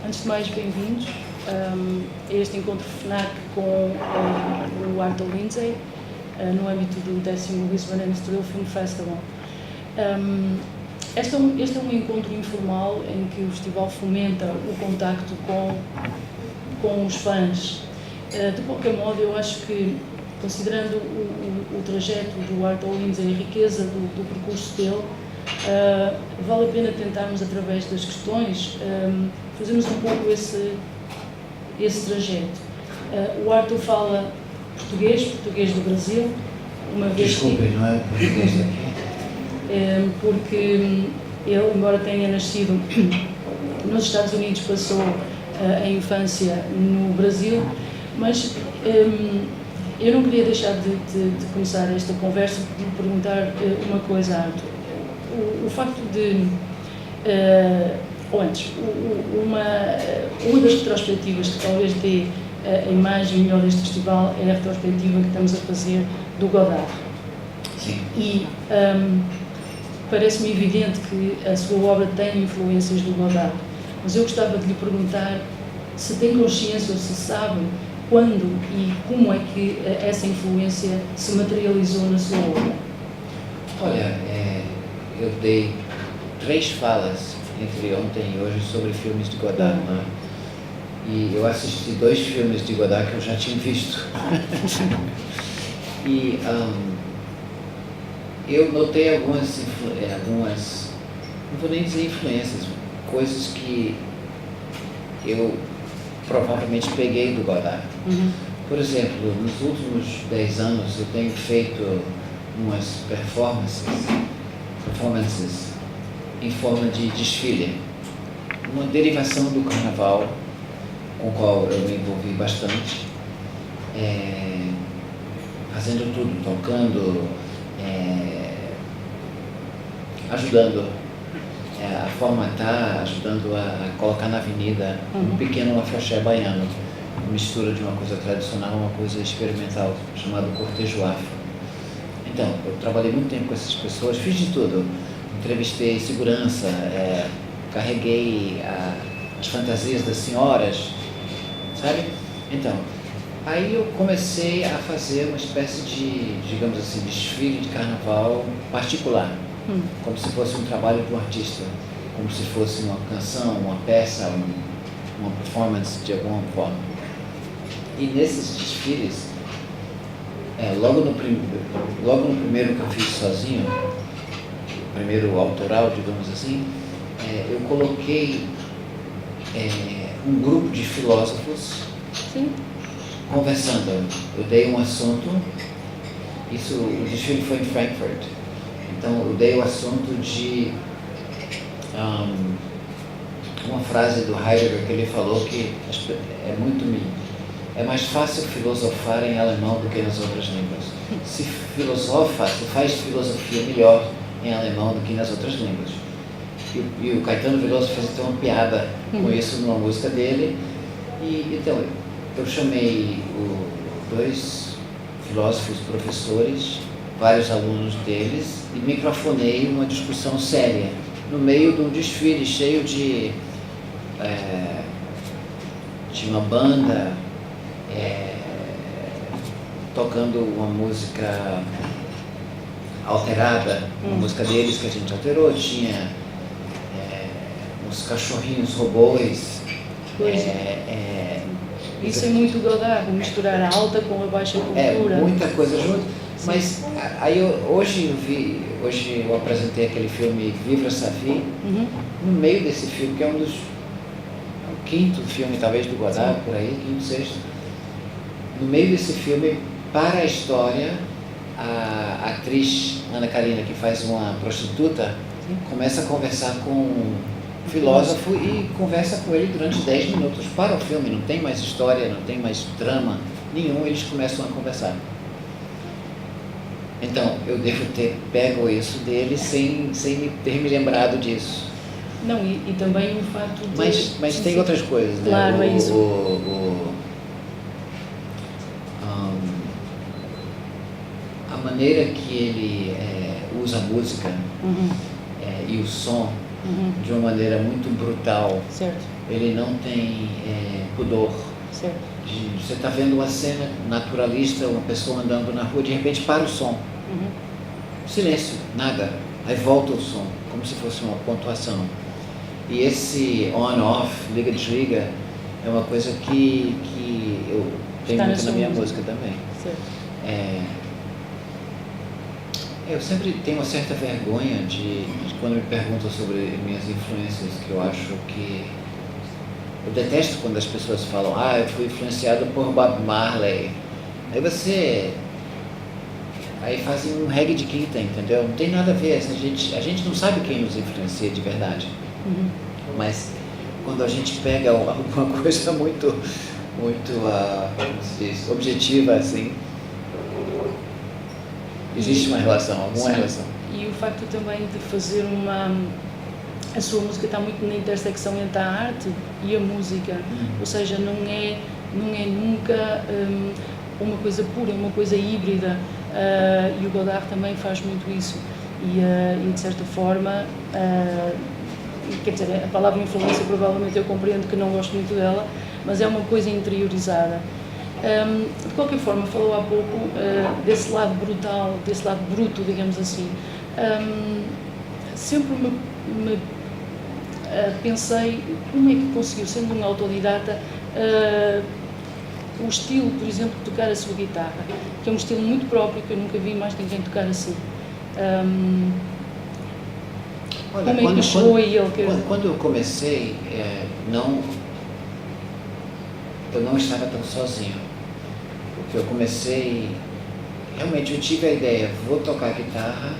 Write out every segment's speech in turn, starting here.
Antes de mais, bem-vindos a este encontro FNAC com o Arthur Lindsay, no âmbito do 10º Lisbon and Estoril Film Festival. Este é um encontro informal em que o festival fomenta o contacto com os fãs. De qualquer modo, eu acho que, considerando o trajeto do Arthur Lindsay, a riqueza do percurso dele, vale a pena tentarmos, através das questões, fazermos um pouco esse trajeto. O Arthur fala português do Brasil, uma vez. Desculpe, não é português daqui? Porque ele, embora tenha nascido nos Estados Unidos, passou a infância no Brasil, mas eu não queria deixar de começar esta conversa por lhe perguntar uma coisa, Arthur. O facto de, ou antes, uma das retrospectivas que talvez dê a imagem melhor deste festival é a retrospectiva que estamos a fazer do Godard. Sim. E parece-me evidente que a sua obra tem influências do Godard, mas eu gostava de lhe perguntar se tem consciência ou se sabe quando e como é que essa influência se materializou na sua obra. Olha, eu dei 3 falas entre ontem e hoje sobre filmes de Godard, né? E eu assisti 2 filmes de Godard que eu já tinha visto. E eu notei algumas, não vou nem dizer influências, coisas que eu provavelmente peguei do Godard. Uhum. Por exemplo, nos últimos 10 anos eu tenho feito umas performances em forma de desfile, uma derivação do carnaval com o qual eu me envolvi bastante, fazendo tudo, tocando, ajudando a formatar, ajudando a colocar na avenida um pequeno afoxé baiano, uma mistura de uma coisa tradicional, uma coisa experimental, chamado cortejo afro. Então, eu trabalhei muito tempo com essas pessoas, fiz de tudo, entrevistei segurança, carreguei as fantasias das senhoras, sabe? Então, aí eu comecei a fazer uma espécie de, digamos assim, desfile de carnaval particular, como se fosse um trabalho de um artista, como se fosse uma canção, uma peça, uma performance de alguma forma. E nesses desfiles, logo no primeiro que eu fiz sozinho, o primeiro autoral, digamos assim, eu coloquei um grupo de filósofos. Sim. Conversando. Eu dei um assunto, o desfile foi em Frankfurt, então eu dei o assunto de uma frase do Heidegger que ele falou que é mais fácil filosofar em alemão do que nas outras línguas. Se faz filosofia melhor em alemão do que nas outras línguas. E o Caetano Veloso fez então uma piada com isso numa música dele, e então eu chamei 2 filósofos professores, vários alunos deles, e microfonei uma discussão séria no meio de um desfile cheio de uma banda tocando uma música alterada, uma música deles que a gente alterou, tinha uns cachorrinhos robôs. Isso é muito Godard, misturar a alta com a baixa cultura. Muita coisa junto. Mas aí hoje eu apresentei aquele filme Vivre sa vie, no meio desse filme, que é o 5º filme talvez do Godard, por aí, 5º, 6º. No meio desse filme, para a história, a atriz Ana Karina, que faz uma prostituta, começa a conversar com um filósofo e conversa com ele durante 10 minutos. Para o filme, não tem mais história, não tem mais drama nenhum, eles começam a conversar. Então, eu devo ter pego isso dele sem ter me lembrado disso. Não, e também o fato de... Mas tem outras coisas, né? Claro, é isso. A maneira que ele usa a música e o som de uma maneira muito brutal. Certo. ele não tem pudor. Certo. Você está vendo uma cena naturalista, uma pessoa andando na rua, de repente para o som. Silêncio, nada. Aí volta o som, como se fosse uma pontuação. E esse on-off, liga-desliga, é uma coisa que eu tenho muito na minha música também. Eu sempre tenho uma certa vergonha de quando me perguntam sobre minhas influências, que eu acho que... Eu detesto quando as pessoas falam, eu fui influenciado por Bob Marley. Aí fazem um reggae de quinta, entendeu? Não tem nada a ver, a gente não sabe quem nos influencia de verdade. Mas quando a gente pega alguma coisa muito como se diz, objetiva, assim, existe uma relação, alguma relação. E o facto também de fazer a sua música está muito na intersecção entre a arte e a música, ou seja, não é nunca uma coisa pura, é uma coisa híbrida, e o Godard também faz muito isso, e de certa forma, quer dizer, a palavra influência provavelmente eu compreendo que não gosto muito dela, mas é uma coisa interiorizada. De qualquer forma, falou há pouco desse lado brutal, desse lado bruto, digamos assim. Sempre me pensei como é que conseguiu, sendo um autodidata, o estilo, por exemplo, de tocar a sua guitarra, que é um estilo muito próprio, que eu nunca vi mais ninguém tocar assim. Olha, como é que chegou a ele? Quando eu comecei, eu não estava tão sozinho, porque eu comecei, realmente eu tive a ideia, vou tocar guitarra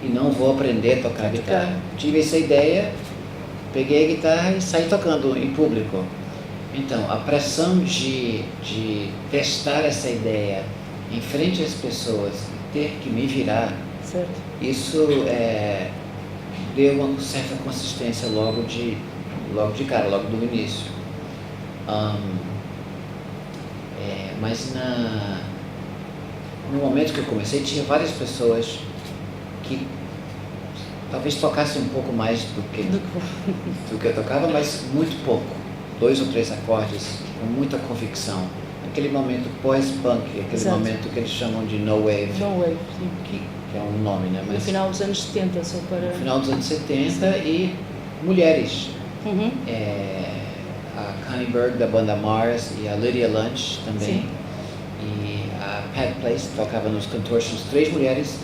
e não vou aprender a tocar guitarra. Tive essa ideia, peguei a guitarra e saí tocando em público. Então, a pressão de testar essa ideia em frente às pessoas e ter que me virar, certo. Isso deu uma certa consistência logo de cara, logo do início. Mas no momento que eu comecei, tinha várias pessoas que talvez tocassem um pouco mais do que eu tocava, mas muito pouco. 2 ou 3 acordes com muita convicção. Aquele momento pós-punk, aquele Exato. Momento que eles chamam de no wave. No wave, sim. Que é um nome, né? Mas no final dos anos 70, só para... No final dos anos 70 e mulheres. A Connie Berg da banda Mars e a Lydia Lunch também. Sim. E a Pat Place, que tocava nos Contortions, 3 mulheres.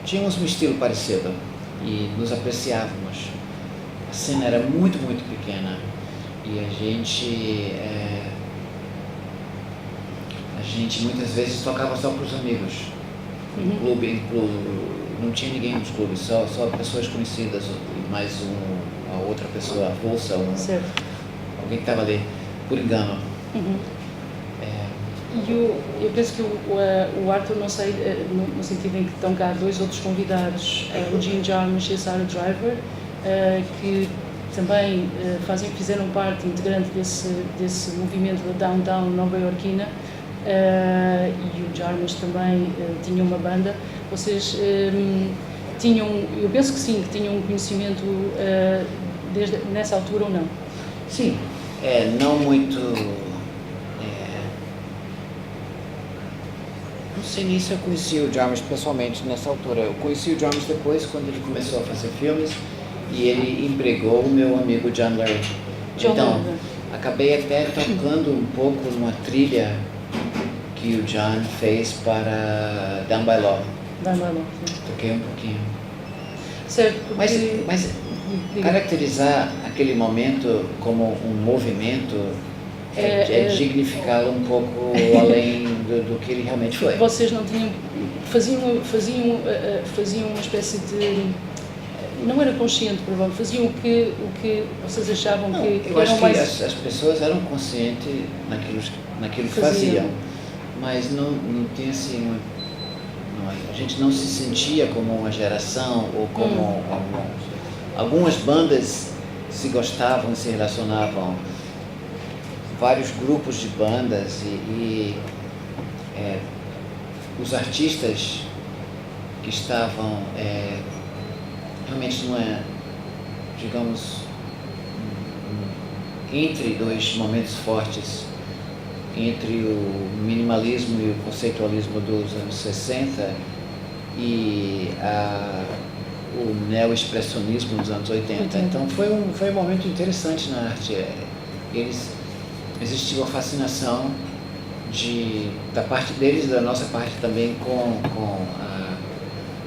Tínhamos um estilo parecido e nos apreciávamos. A cena era muito, muito pequena e a gente muitas vezes tocava só para os amigos. No clube, não tinha ninguém nos clubes, só pessoas conhecidas e mais a outra pessoa avulsa, alguém que estava ali por engano. E eu penso que o Arthur, não sei, no sentido em que estão cá 2 outros convidados, o Jim Jarmusch e a Sarah Driver, que também fizeram parte integrante desse movimento da downtown nova-iorquina, e o Jarmusch também tinha uma banda. Vocês tinham, eu penso que sim, que tinham um conhecimento nessa altura ou não? Sim, não muito... Não sei nem se eu conheci o Jarmusch pessoalmente nessa altura. Eu conheci o Jarmusch depois, quando ele começou a fazer filmes, e ele empregou o meu amigo John Larry. Então, acabei até tocando um pouco numa trilha que o John fez para Down by Law. Down by Law, sim. Toquei um pouquinho. Certo, porque... Mas caracterizar aquele momento como um movimento dignificá-lo um pouco além do que ele realmente foi. Vocês não tinham... Faziam uma espécie de... Não era consciente, provavelmente. Faziam o que vocês achavam que eu acho que as pessoas eram conscientes naquilo que faziam, mas não tinha assim... a gente não se sentia como uma geração ou como... Algumas bandas se gostavam, se relacionavam, vários grupos de bandas e os artistas que estavam realmente digamos, entre dois momentos fortes, entre o minimalismo e o conceitualismo dos anos 60 e o neo-expressionismo dos anos 80. Então foi um momento interessante na arte. Existia uma fascinação da parte deles, da nossa parte também, com a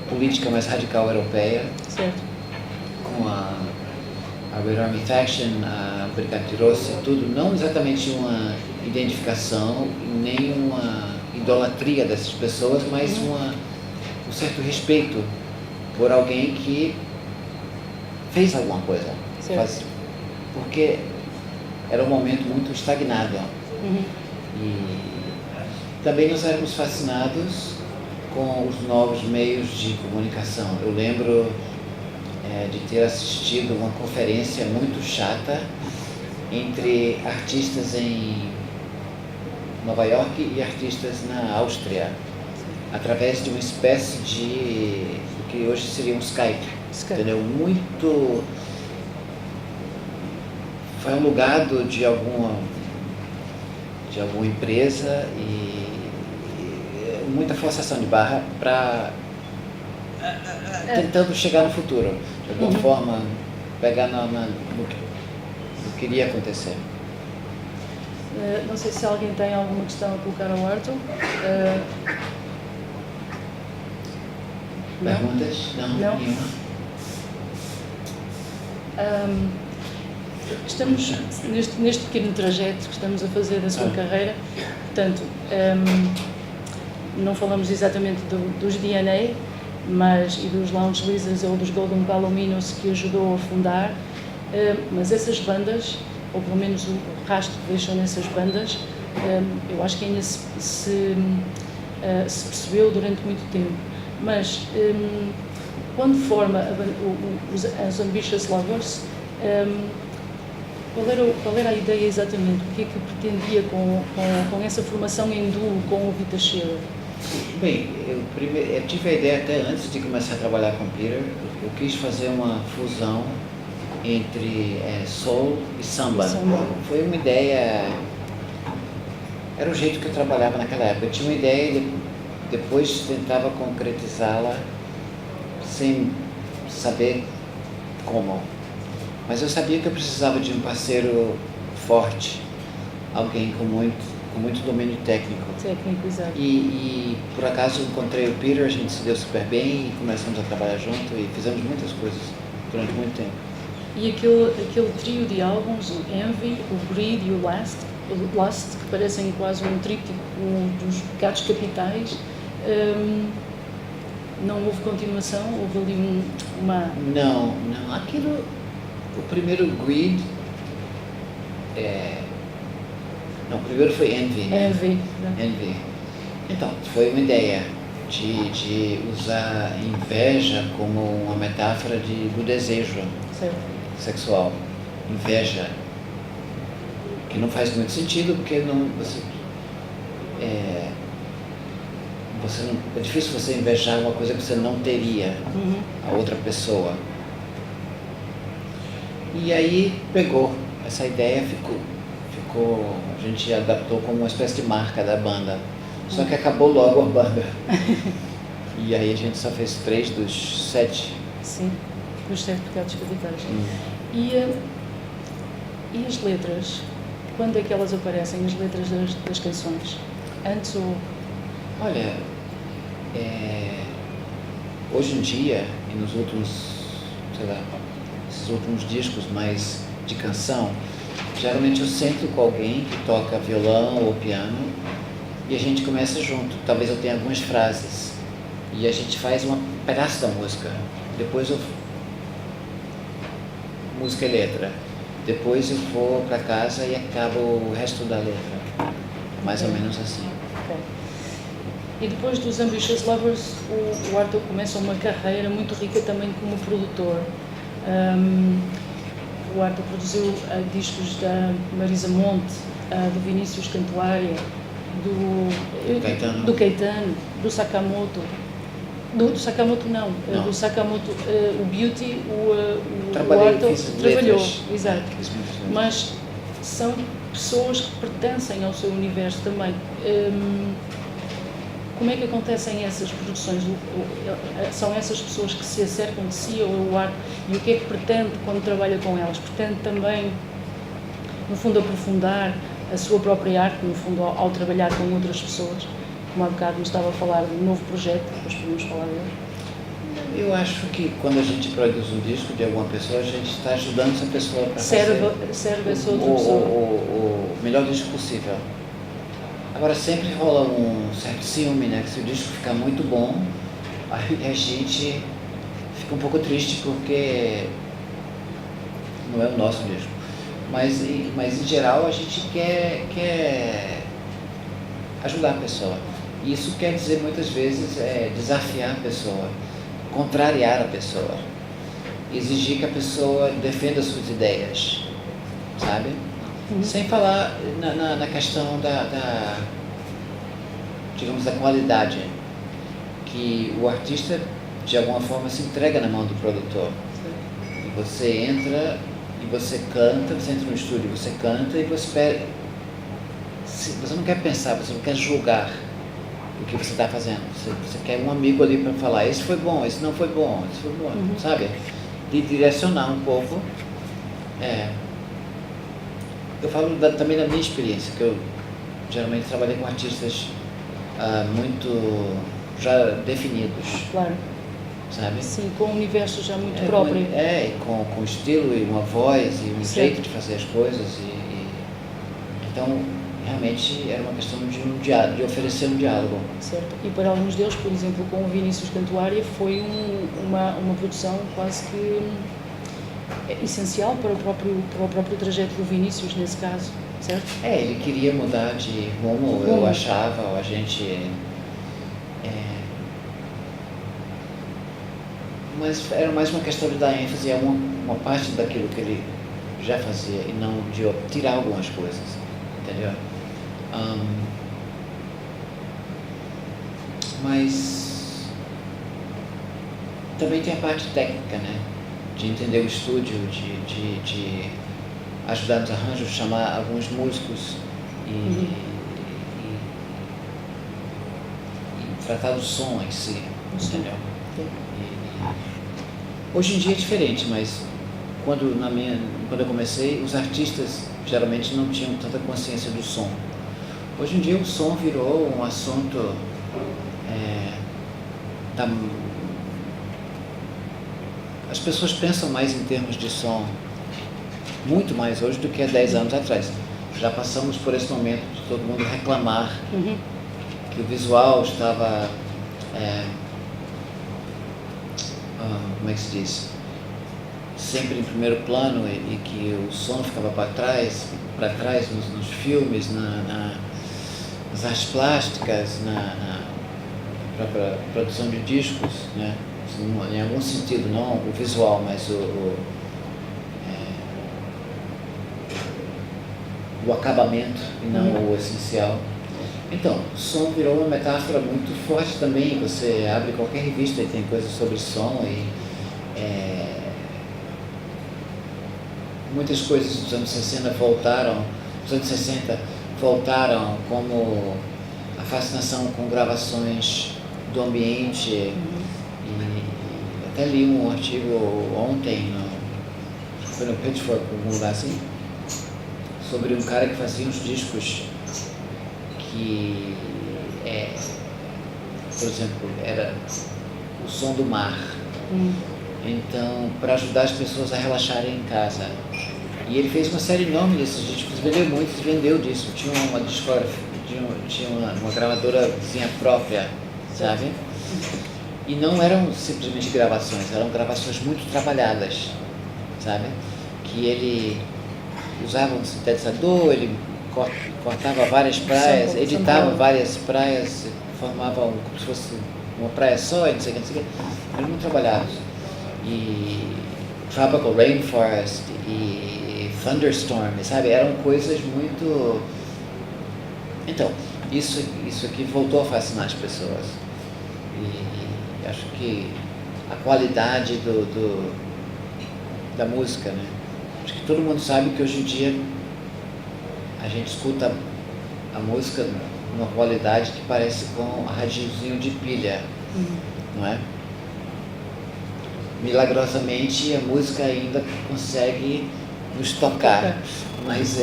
política mais radical europeia, certo, com a Red Army Faction, a Brigate Rossa, tudo, não exatamente uma identificação, nem uma idolatria dessas pessoas, mas um certo respeito por alguém que fez alguma coisa, porque era um momento muito estagnado. E também nós éramos fascinados com os novos meios de comunicação. Eu lembro de ter assistido uma conferência muito chata entre artistas em Nova York e artistas na Áustria, através de uma espécie de o que hoje seria um Skype. Entendeu? Foi um legado de alguma empresa e muita forçação de barra para tentando chegar no futuro, de alguma forma pegar no que iria acontecer. Não sei se alguém tem alguma questão a colocar ao Arthur. Perguntas? Não? Nenhuma? Estamos neste pequeno trajeto que estamos a fazer da sua carreira, portanto, não falamos exatamente dos DNA, e dos Lounge Lizards ou dos Golden Palominos que ajudou a fundar, mas essas bandas, ou pelo menos o rastro que deixou nessas bandas, eu acho que ainda se percebeu durante muito tempo. Mas quando forma os Ambitious Lovers, qual era a ideia exatamente? O que é que pretendia com essa formação em duo com o Vita Shearer? Bem, eu tive a ideia até antes de começar a trabalhar com Peter. Eu quis fazer uma fusão entre soul e samba. Foi uma ideia, era o jeito que eu trabalhava naquela época. Eu tinha uma ideia e depois tentava concretizá-la sem saber como. Mas eu sabia que eu precisava de um parceiro forte, alguém com muito domínio técnico. Exato. E por acaso encontrei o Peter, a gente se deu super bem e começamos a trabalhar junto e fizemos muitas coisas durante muito tempo. E aquele trio de álbuns, o Envy, o Greed e o Lust, que parecem quase um tríptico dos pecados capitais, não houve continuação? Houve ali uma... Não. O primeiro Greed... Não, o primeiro foi Envy, né? Envy. Então, foi uma ideia de usar inveja como uma metáfora do desejo sexual. Inveja. Que não faz muito sentido, porque é difícil você invejar uma coisa que você não teria, a outra pessoa. E aí pegou, essa ideia ficou, a gente adaptou como uma espécie de marca da banda, só que acabou logo a banda. E aí a gente só fez 3 dos 7. Sim, dos 7 pecados capitais. E as letras? Quando é que elas aparecem, as letras das canções? Antes ou... Olha, hoje em dia, e nos últimos, esses últimos discos mais de canção, geralmente eu sento com alguém que toca violão ou piano e a gente começa junto. Talvez eu tenha algumas frases e a gente faz um pedaço da música. Depois música e letra. Depois eu vou para casa e acabo o resto da letra. Mais ou menos assim. E depois dos Ambitious Lovers, o Arthur começa uma carreira muito rica também como produtor. O Arthur produziu discos da Marisa Monte, do Vinícius Cantuária, do Caetano, do Sakamoto. Do Sakamoto não. Do Sakamoto, o Beauty, o Arthur trabalhou, exato. Mas são pessoas que pertencem ao seu universo também. Como é que acontecem essas produções? São essas pessoas que se acercam de si ou o arte, e o que é que pretende quando trabalha com elas? Pretende também, no fundo, aprofundar a sua própria arte, no fundo, ao trabalhar com outras pessoas? Como há bocado me estava a falar de um novo projeto, depois podemos falar dele. Eu acho que quando a gente produz um disco de alguma pessoa, a gente está ajudando essa pessoa para fazer serve essa outra pessoa. O melhor disco possível. Agora sempre rola um certo ciúme, né? Que se o disco ficar muito bom, aí a gente fica um pouco triste porque não é o nosso disco. Mas em geral a gente quer ajudar a pessoa. E isso quer dizer muitas vezes desafiar a pessoa, contrariar a pessoa, exigir que a pessoa defenda suas ideias, sabe? Sem falar na questão digamos, da qualidade, que o artista de alguma forma se entrega na mão do produtor. E você entra e você canta, você entra no estúdio, você canta e você não quer pensar, você não quer julgar o que você está fazendo. Você quer um amigo ali para falar, esse foi bom, esse não foi bom, esse foi bom, sabe? De direcionar um pouco. Eu falo também da minha experiência, que eu geralmente trabalhei com artistas muito já definidos. Claro. Sabe? Sim, com um universo já muito próprio. Com estilo e uma voz e um jeito de fazer as coisas. Então, realmente era uma questão de oferecer um diálogo. Certo. E para alguns deles, por exemplo, com o Vinícius Cantuária, foi uma produção quase que essencial para o próprio trajeto do Vinícius, nesse caso, certo? Ele queria mudar de rumo, eu achava, a gente... Mas era mais uma questão de dar ênfase a uma parte daquilo que ele já fazia e não de tirar algumas coisas, entendeu? Mas também tem a parte técnica, né? De entender o estúdio, de ajudar nos arranjos, chamar alguns músicos e tratar do som em si, entendeu? Hoje em dia é diferente, mas quando eu comecei, os artistas geralmente não tinham tanta consciência do som. Hoje em dia o som virou um assunto as pessoas pensam mais em termos de som, muito mais hoje do que há 10 anos atrás. Já passamos por esse momento de todo mundo reclamar que o visual estava, como é que se diz, sempre em primeiro plano e que o som ficava para trás nos filmes, nas artes plásticas, na própria produção de discos, né? Em algum sentido, não o visual, mas o acabamento e não o essencial. Então, o som virou uma metáfora muito forte também. Você abre qualquer revista e tem coisas sobre som e muitas coisas dos anos 60 voltaram, como a fascinação com gravações do ambiente. E até li um artigo ontem, foi no Pitchfork, algum lugar assim, sobre um cara que fazia uns discos que, por exemplo, era o som do mar. Então, para ajudar as pessoas a relaxarem em casa. E ele fez uma série enorme desses discos, vendeu muitos, vendeu disso. Tinha uma discografia, tinha uma gravadorazinha própria, sabe? E não eram simplesmente gravações, eram gravações muito trabalhadas, sabe? Que ele usava um sintetizador, ele cortava várias praias, editava várias praias, formava como se fosse uma praia só, e não sei o que, eram muito trabalhados. E Tropical Rainforest e Thunderstorm, sabe? Eram coisas muito... Então, isso aqui voltou a fascinar as pessoas. E acho que a qualidade da música, né? Acho que todo mundo sabe que hoje em dia a gente escuta a música numa qualidade que parece com a radiozinho de pilha, não é? Milagrosamente a música ainda consegue nos tocar, mas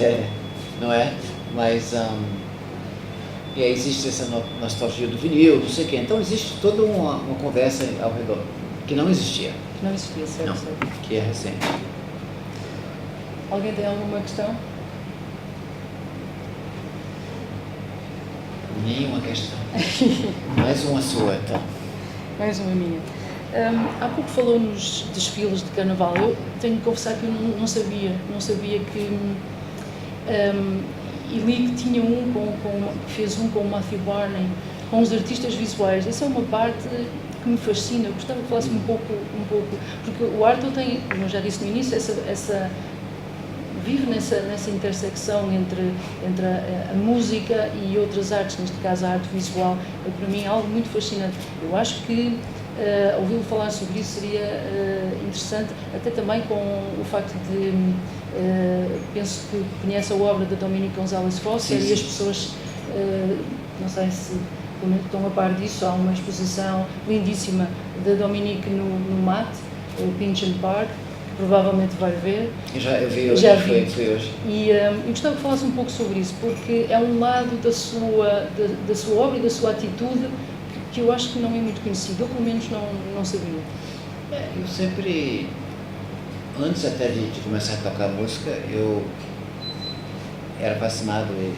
não é? Mas e aí existe essa nostalgia do vinil, não sei o quê. Então existe toda uma conversa ao redor que não existia. Que não existia, certo? Não, certo. que é recente. Alguém tem alguma questão? Nenhuma questão. Mais uma sua, então. Mais uma minha. Há pouco falou nos desfiles de carnaval. Eu tenho que confessar que eu não sabia que... e li que tinha que fez um com o Matthew Barney, com os artistas visuais. Essa é uma parte que me fascina. Eu gostava que falasse um pouco, porque o Arthur tem, como eu já disse no início, vive nessa intersecção entre a música e outras artes, neste caso a arte visual. É para mim algo muito fascinante. Eu acho que ouvi-lo falar sobre isso seria interessante, até também com o facto de penso que conhece a obra da Dominique Gonzalez Foster. Sim. E as pessoas não sei se estão a par disso. Há uma exposição lindíssima da Dominique no MAT, o Pynchon Park, que provavelmente vai ver. Eu vi hoje, foi hoje. E eu gostava que falasse um pouco sobre isso, porque é um lado da sua obra e da sua atitude que eu acho que não é muito conhecido, ou pelo menos não sabia. Eu sempre, antes até de começar a tocar música, eu era fascinado e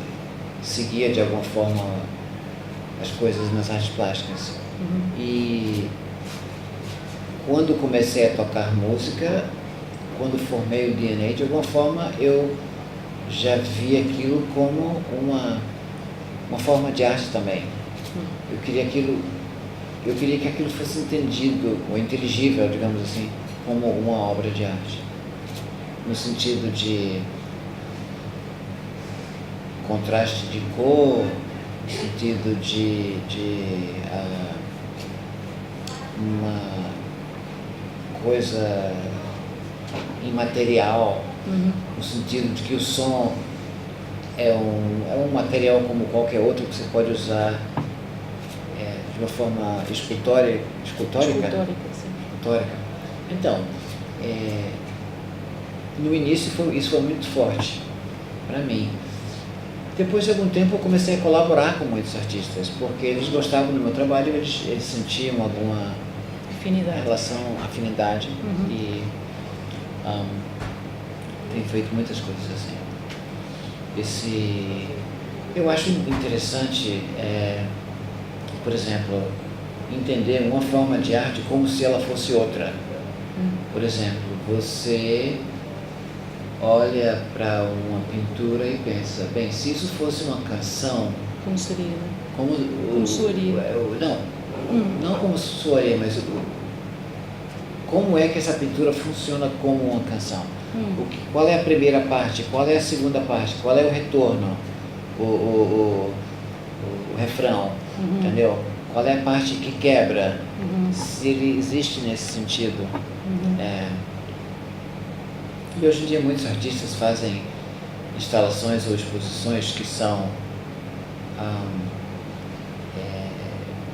seguia de alguma forma as coisas nas artes plásticas. E quando comecei a tocar música, quando formei o DNA, de alguma forma eu já vi aquilo como uma forma de arte também. Eu queria que aquilo fosse entendido, ou inteligível, digamos assim, como uma obra de arte. No sentido de contraste de cor, no sentido de uma coisa imaterial, no sentido de que o som é um material como qualquer outro que você pode usar de uma forma escultórica. Então, no início isso foi muito forte para mim. Depois de algum tempo eu comecei a colaborar com muitos artistas, porque eles gostavam do meu trabalho, eles sentiam alguma afinidade e tenho feito muitas coisas assim. Eu acho interessante, por exemplo, entender uma forma de arte como se ela fosse outra. Por exemplo, você olha para uma pintura e pensa, bem, se isso fosse uma canção... Como seria? Como soaria? Não como soaria, mas como é que essa pintura funciona como uma canção? Qual é a primeira parte? Qual é a segunda parte? Qual é o retorno? O refrão, entendeu? Qual é a parte que quebra? Se ele existe nesse sentido. E hoje em dia muitos artistas fazem instalações ou exposições que são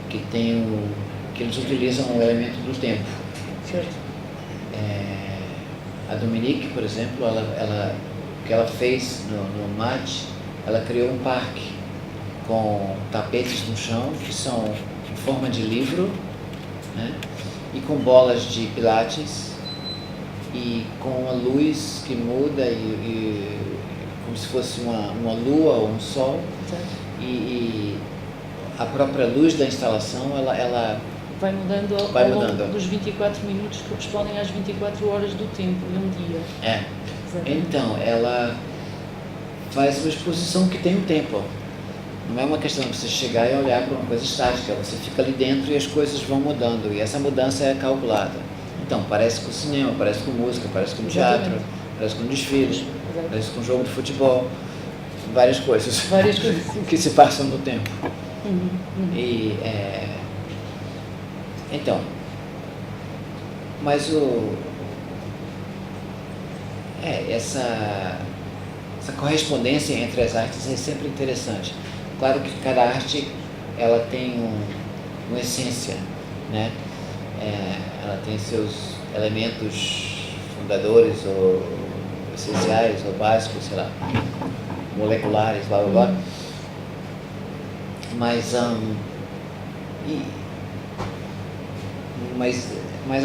que eles utilizam o elemento do tempo. Certo. A Dominique, por exemplo, o que ela fez no MAT, ela criou um parque com tapetes no chão que são em forma de livro, né? E com bolas de pilates e com uma luz que muda como se fosse uma lua ou um sol. E a própria luz da instalação ela vai mudando ao longo dos 24 minutos que correspondem às 24 horas do tempo de um dia. Então ela faz uma exposição que tem um tempo. Não é uma questão de você chegar e olhar para uma coisa estática, você fica ali dentro e as coisas vão mudando, e essa mudança é calculada. Então, parece com cinema, parece com música, parece com teatro, parece com desfile, parece com jogo de futebol, várias coisas que se passam no tempo. E, então, mas essa correspondência entre as artes é sempre interessante. Claro que cada arte ela tem uma essência, né? Ela tem seus elementos fundadores ou essenciais ou básicos, sei lá, moleculares, blá blá blá. Mas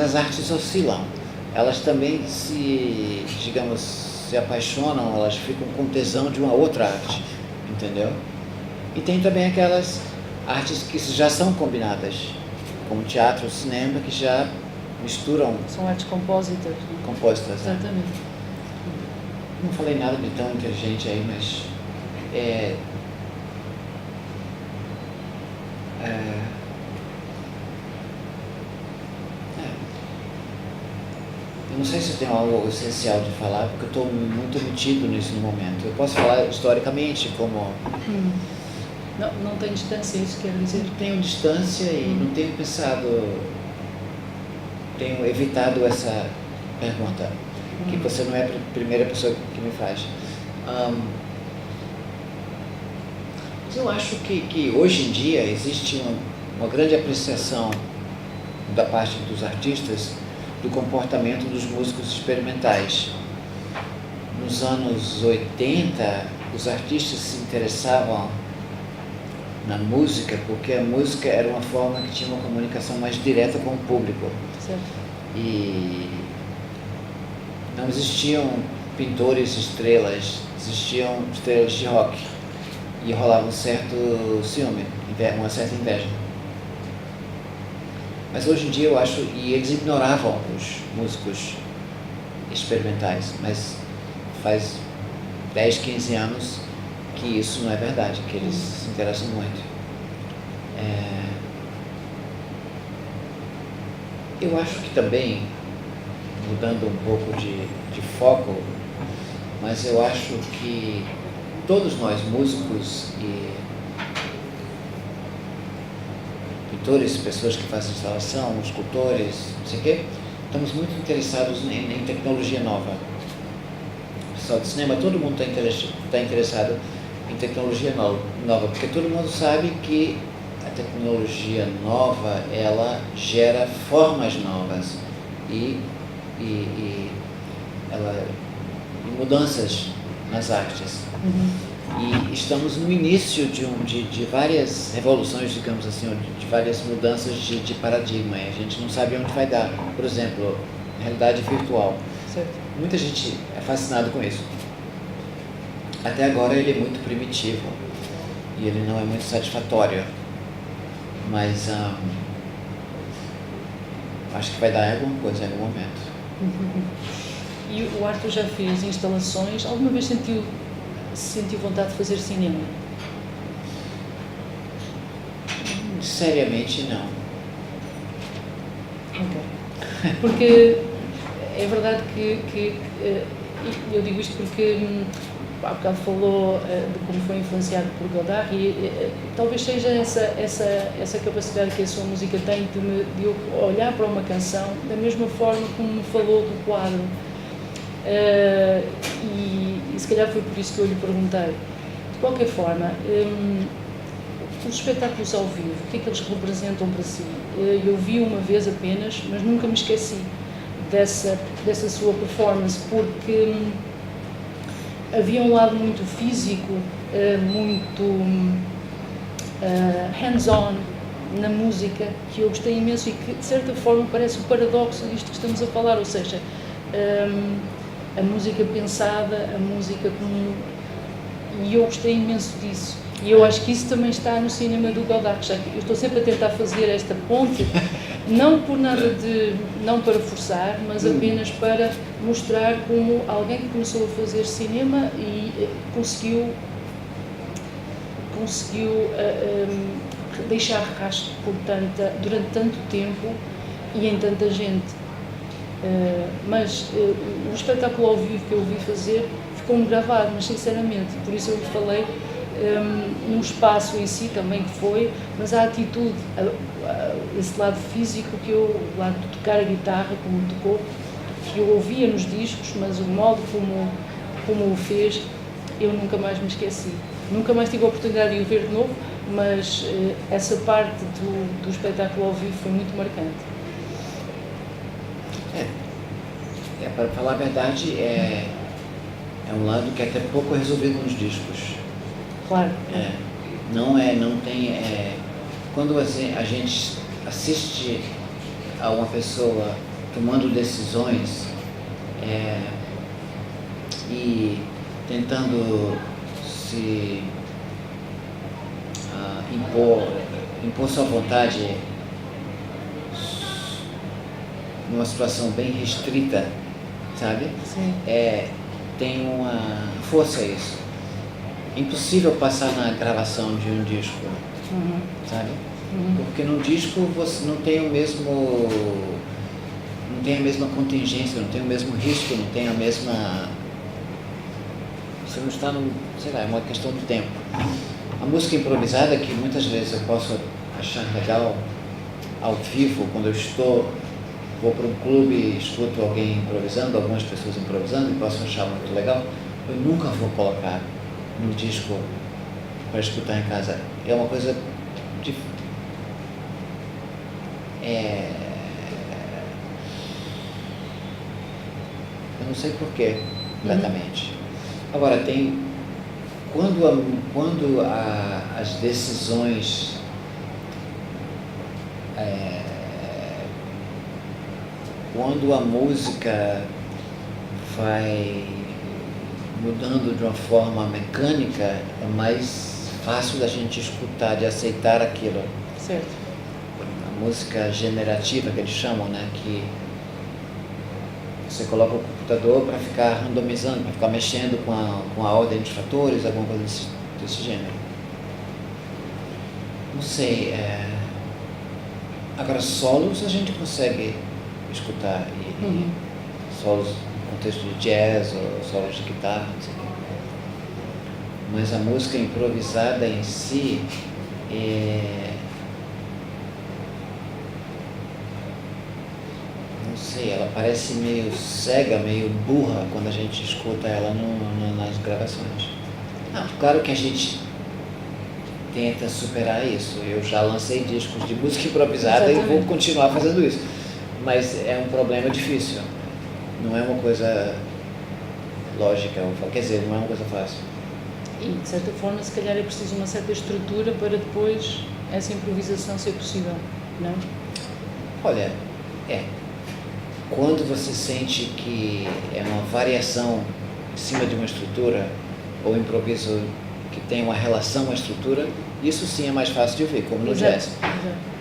as artes oscilam. Elas também se apaixonam, elas ficam com tesão de uma outra arte, entendeu? E tem também aquelas artes que já são combinadas, como teatro, cinema, que já misturam. São artes compósitas. Compostas, né? Exatamente. Não falei nada de tão inteligente aí, mas eu não sei se eu tenho algo essencial de falar, porque eu estou muito metido nisso no momento. Eu posso falar historicamente como... Não tem distância, isso quer dizer? Tenho distância e não tenho pensado... Tenho evitado essa pergunta, que você não é a primeira pessoa que me faz. Mas eu acho que hoje em dia existe uma grande apreciação da parte dos artistas do comportamento dos músicos experimentais. Nos anos 80, os artistas se interessavam na música porque a música era uma forma que tinha uma comunicação mais direta com o público. Certo. E não existiam pintores estrelas, existiam estrelas de rock. E rolava um certo ciúme, uma certa inveja. Mas hoje em dia eu acho, e eles ignoravam os músicos experimentais, mas faz 10, 15 anos que isso não é verdade, que eles se interessam muito. Eu acho que também, mudando um pouco de foco, mas eu acho que todos nós, músicos e pintores, pessoas que fazem instalação, escultores, não sei o quê, estamos muito interessados em tecnologia nova. O pessoal de cinema, todo mundo está interessado em tecnologia nova, porque todo mundo sabe que a tecnologia nova, ela gera formas novas e mudanças nas artes. E estamos no início de várias revoluções, digamos assim, de várias mudanças de paradigma, e a gente não sabe onde vai dar. Por exemplo, realidade virtual. Certo. Muita gente é fascinada com isso. Até agora ele é muito primitivo e ele não é muito satisfatório, mas acho que vai dar alguma coisa em algum momento. E o Arthur já fez instalações. Alguma vez sentiu vontade de fazer cinema? Seriamente, não. Ok. Porque é verdade que eu digo isto porque há bocado falou de como foi influenciado por Godard e talvez seja essa capacidade que a sua música tem de eu olhar para uma canção da mesma forma como me falou do quadro. E se calhar foi por isso que eu lhe perguntei. De qualquer forma, os espetáculos ao vivo, o que é que eles representam para si? Eu vi uma vez apenas, mas nunca me esqueci dessa sua performance, porque havia um lado muito físico, muito hands-on na música, que eu gostei imenso e que de certa forma parece o paradoxo disto que estamos a falar, ou seja, a música pensada, a música comum, e eu gostei imenso disso. E eu acho que isso também está no cinema do Godard, já que eu estou sempre a tentar fazer esta ponte, não por nada não para forçar, mas apenas para mostrar como alguém que começou a fazer cinema e conseguiu deixar rastro durante tanto tempo e em tanta gente. Mas o espetáculo ao vivo que eu vi fazer ficou-me gravado, mas sinceramente, por isso eu lhe falei no espaço em si também que foi, mas a atitude, esse lado físico o lado de tocar a guitarra como tocou, que eu ouvia nos discos, mas o modo como o fez eu nunca mais me esqueci. Nunca mais tive a oportunidade de o ver de novo, mas essa parte do espetáculo ao vivo foi muito marcante. Para falar a verdade, é um lado que é até pouco resolvido nos discos. Claro. Não tem... quando a gente assiste a uma pessoa tomando decisões e tentando se impor sua vontade numa situação bem restrita, sabe? Sim. Tem uma força isso. É impossível passar na gravação de um disco, sabe? Porque no disco você não tem a mesma contingência, não tem o mesmo risco, não tem a mesma... Você não está sei lá, é uma questão de tempo. A música improvisada, que muitas vezes eu posso achar legal ao vivo, quando eu vou para um clube e escuto alguém improvisando, algumas pessoas improvisando, e posso achar muito legal, eu nunca vou colocar no disco para escutar em casa. É uma coisa de... Eu não sei porquê, exatamente. Agora, quando as decisões quando a música vai mudando de uma forma mecânica, é mais fácil da gente escutar, de aceitar aquilo. Certo. A música generativa, que eles chamam, né? Que você coloca o computador para ficar randomizando, para ficar mexendo com a ordem dos fatores, alguma coisa desse gênero. Não sei. Agora, solos a gente consegue escutar, solos no contexto de jazz ou solos de guitarra, não sei o quê. Mas a música improvisada em si não sei, ela parece meio cega, meio burra quando a gente escuta ela nas gravações. Claro que a gente tenta superar isso. Eu já lancei discos de música improvisada. Exatamente. E vou continuar fazendo isso. Mas é um problema difícil. Não é uma coisa lógica, quer dizer, não é uma coisa fácil. E, de certa forma, se calhar é preciso uma certa estrutura para depois essa improvisação ser possível, não? Olha, quando você sente que é uma variação em cima de uma estrutura, ou improviso que tem uma relação com a estrutura, isso sim é mais fácil de ouvir, como no jazz.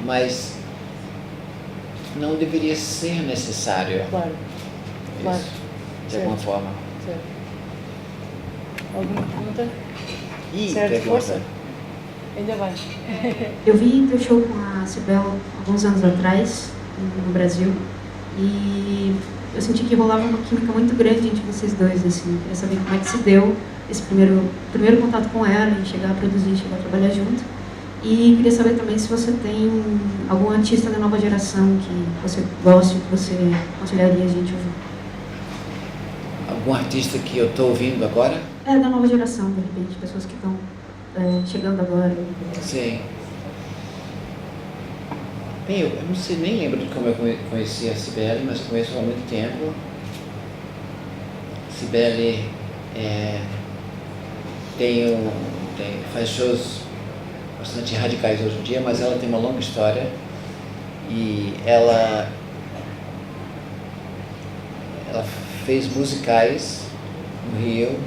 Mas não deveria ser necessário. Claro. Isso, de alguma forma. Certo. Alguma pergunta? Certo, força. Ainda vai. Eu vi teu show com a Cibele alguns anos atrás, no Brasil, e eu senti que rolava uma química muito grande entre vocês dois, assim. Queria saber como é que se deu esse primeiro contato com ela, e chegar a produzir, chegar a trabalhar junto. E queria saber também se você tem algum artista da nova geração que você goste, que você aconselharia a gente ouvir. Algum artista que eu estou ouvindo agora? Da nova geração, de repente, pessoas que estão chegando agora. Sim. Bem, eu não sei, nem lembro de como eu conheci a Cibele, mas conheço há muito tempo. Cibele faz shows bastante radicais hoje em dia, mas ela tem uma longa história e ela fez musicais no Rio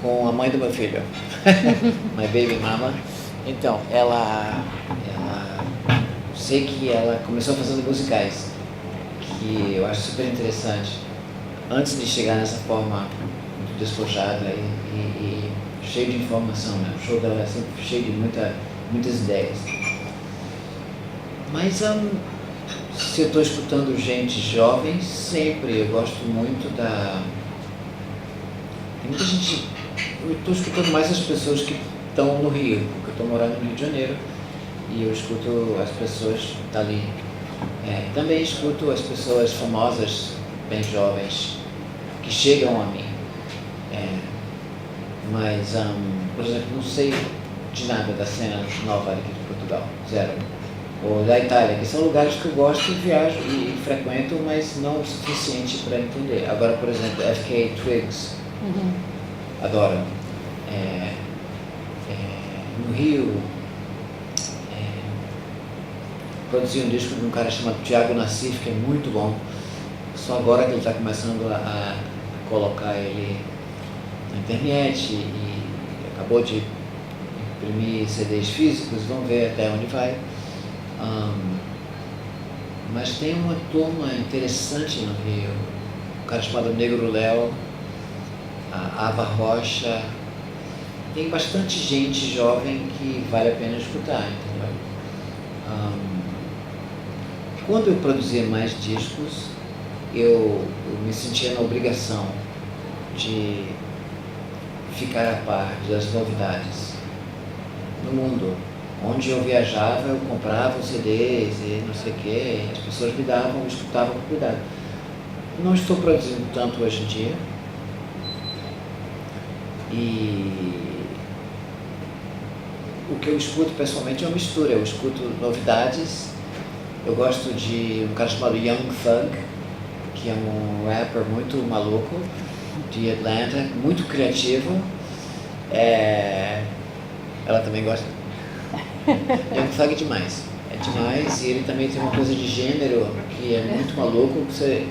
com a mãe do meu filho, My Baby Mama. Então, sei que ela começou fazendo musicais, que eu acho super interessante, antes de chegar nessa forma muito despojada e cheio de informação, né? O show dela é sempre cheio de muitas ideias. Mas se eu estou escutando gente jovem, sempre eu gosto muito tem muita gente. Eu estou escutando mais as pessoas que estão no Rio, porque eu estou morando no Rio de Janeiro e eu escuto as pessoas dali. Também escuto as pessoas famosas, bem jovens, que chegam a mim. Mas, por exemplo, não sei de nada da cena nova aqui de Portugal, zero. Ou da Itália, que são lugares que eu gosto e viajo e frequento, mas não o suficiente para entender. Agora, por exemplo, FKA Twigs, adoro. No Rio, produzi um disco de um cara chamado Thiago Nassif, que é muito bom. Só agora que ele está começando a colocar ele na internet e acabou de imprimir CDs físicos, vamos ver até onde vai. Mas tem uma turma interessante no Rio, um cara chamado Negro Léo, a Ava Rocha, tem bastante gente jovem que vale a pena escutar, entendeu? Quando eu produzia mais discos, eu me sentia na obrigação de ficar a par das novidades no mundo. Onde eu viajava, eu comprava os CDs e não sei o quê, as pessoas me davam, eu escutava com cuidado. Não estou produzindo tanto hoje em dia. E o que eu escuto pessoalmente é uma mistura. Eu escuto novidades. Eu gosto de um cara chamado Young Thug, que é um rapper muito maluco, de Atlanta, muito criativo. Ela também gosta. Young Thug é demais. É demais, e ele também tem uma coisa de gênero que é muito maluco, você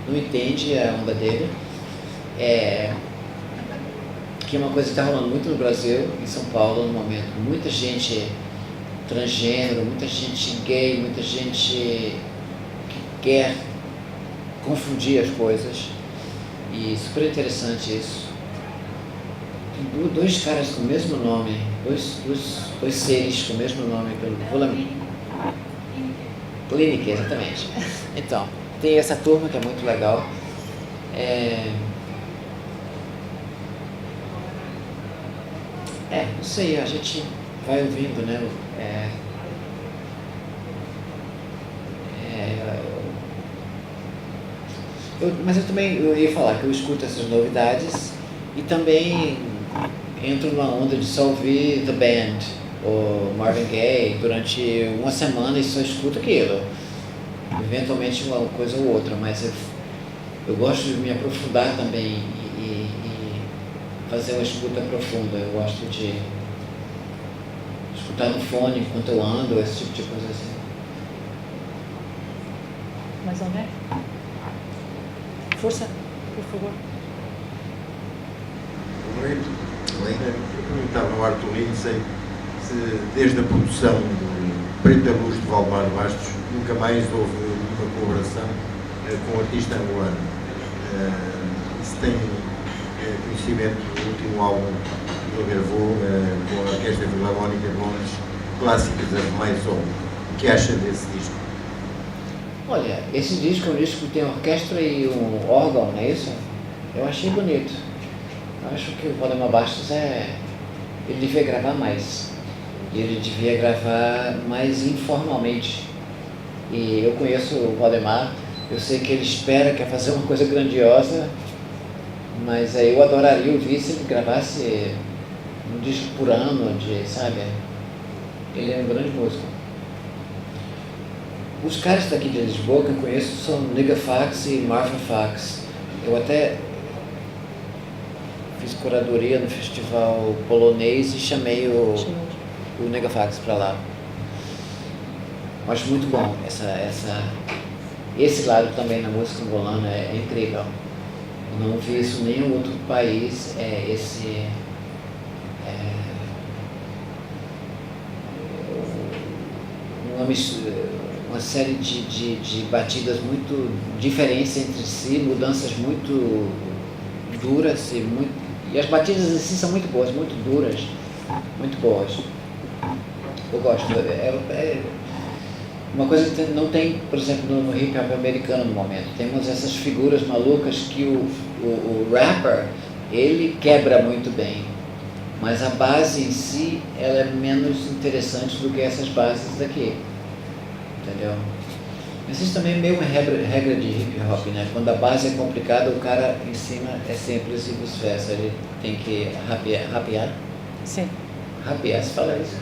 não entende a onda dele. Que é uma coisa que está rolando muito no Brasil, em São Paulo, no momento. Muita gente transgênero, muita gente gay, muita gente que quer confundir as coisas. E super interessante isso. Tem dois caras com o mesmo nome, dois seres com o mesmo nome, Clínica, exatamente. Então, tem essa turma que é muito legal. Não sei, a gente vai ouvindo, né? Mas eu ia falar que eu escuto essas novidades e também entro numa onda de só ouvir The Band ou Marvin Gaye durante uma semana e só escuto aquilo. Eventualmente uma coisa ou outra, mas eu gosto de me aprofundar também e fazer uma escuta profunda. Eu gosto de escutar no fone enquanto eu ando, esse tipo de coisa assim. Mais alguém? Força, por favor. Boa noite. Eu perguntava ao Arthur Lindsay se desde a produção do Preto da Luz de Valdemar Bastos nunca mais houve uma colaboração com o artista angolano. Se tem conhecimento do último álbum que ele gravou com a Orquestra Filarmónica de Londres, clássicas das Maison. O que acha desse disco? Olha, esse disco é um disco que tem orquestra e um órgão, não é isso? Eu achei bonito. Eu acho que o Valdemar Bastos ele devia gravar mais. E ele devia gravar mais informalmente. E eu conheço o Valdemar, eu sei que ele espera, quer fazer uma coisa grandiosa, mas eu adoraria ouvir se ele gravasse um disco por ano, sabe? Ele é um grande músico. Os caras daqui de Lisboa que eu conheço são Nigga Fax e Marvin Fax. Eu até fiz curadoria no festival polonês e chamei o Nigga Fax para lá. Eu acho muito bom esse lado também na música angolana, é incrível. Eu não vi isso em nenhum outro país, uma série de batidas muito diferentes entre si, mudanças muito duras e as batidas em si são muito boas, muito duras, muito boas. Eu gosto. Uma coisa que não tem, por exemplo, no hip hop americano no momento. Temos essas figuras malucas que o rapper, ele quebra muito bem, mas a base em si, ela é menos interessante do que essas bases daqui, entendeu? Existe também meio uma regra de hip hop, né? Quando a base é complicada, o cara em cima é simples e vice-versa. Ele tem que rapear. Sim. Rapear, se fala isso.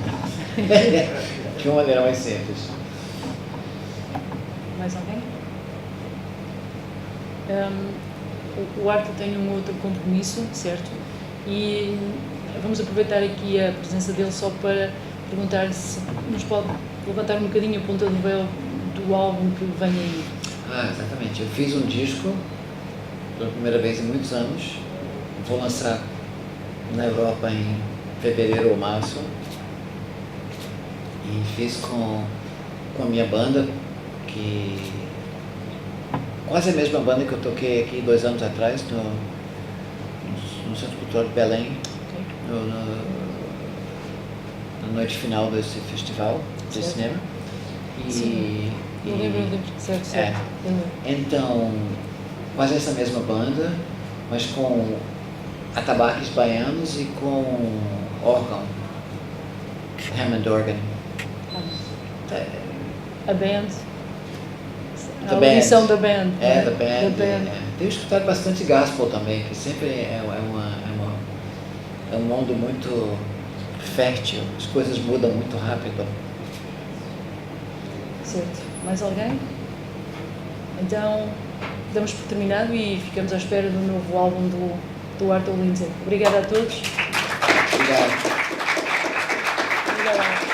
De uma maneira mais simples. Mais alguém? O Arthur tem um outro compromisso, certo? E vamos aproveitar aqui a presença dele só para perguntar se nos pode levantar um bocadinho a ponta do véu do álbum que vem aí. Exatamente. Eu fiz um disco pela primeira vez em muitos anos. Vou lançar na Europa em fevereiro ou março. E fiz com a minha banda, que quase a mesma banda que eu toquei aqui 2 anos atrás no Centro Cultural de Belém, Okay. na noite final desse festival de Certo. cinema. Sim. Eu lembro, certo. É. Então, quase essa mesma banda, mas com atabaques baianos e com órgão, Hammond organ. A band. The A band. audição da band. The band. The band. Tenho escutado bastante gospel também, que sempre é um mundo muito fértil, as coisas mudam muito rápido. Certo. Mais alguém? Então, damos por terminado e ficamos à espera do novo álbum do Arthur Lindsay. Obrigada a todos. Obrigado. Obrigada.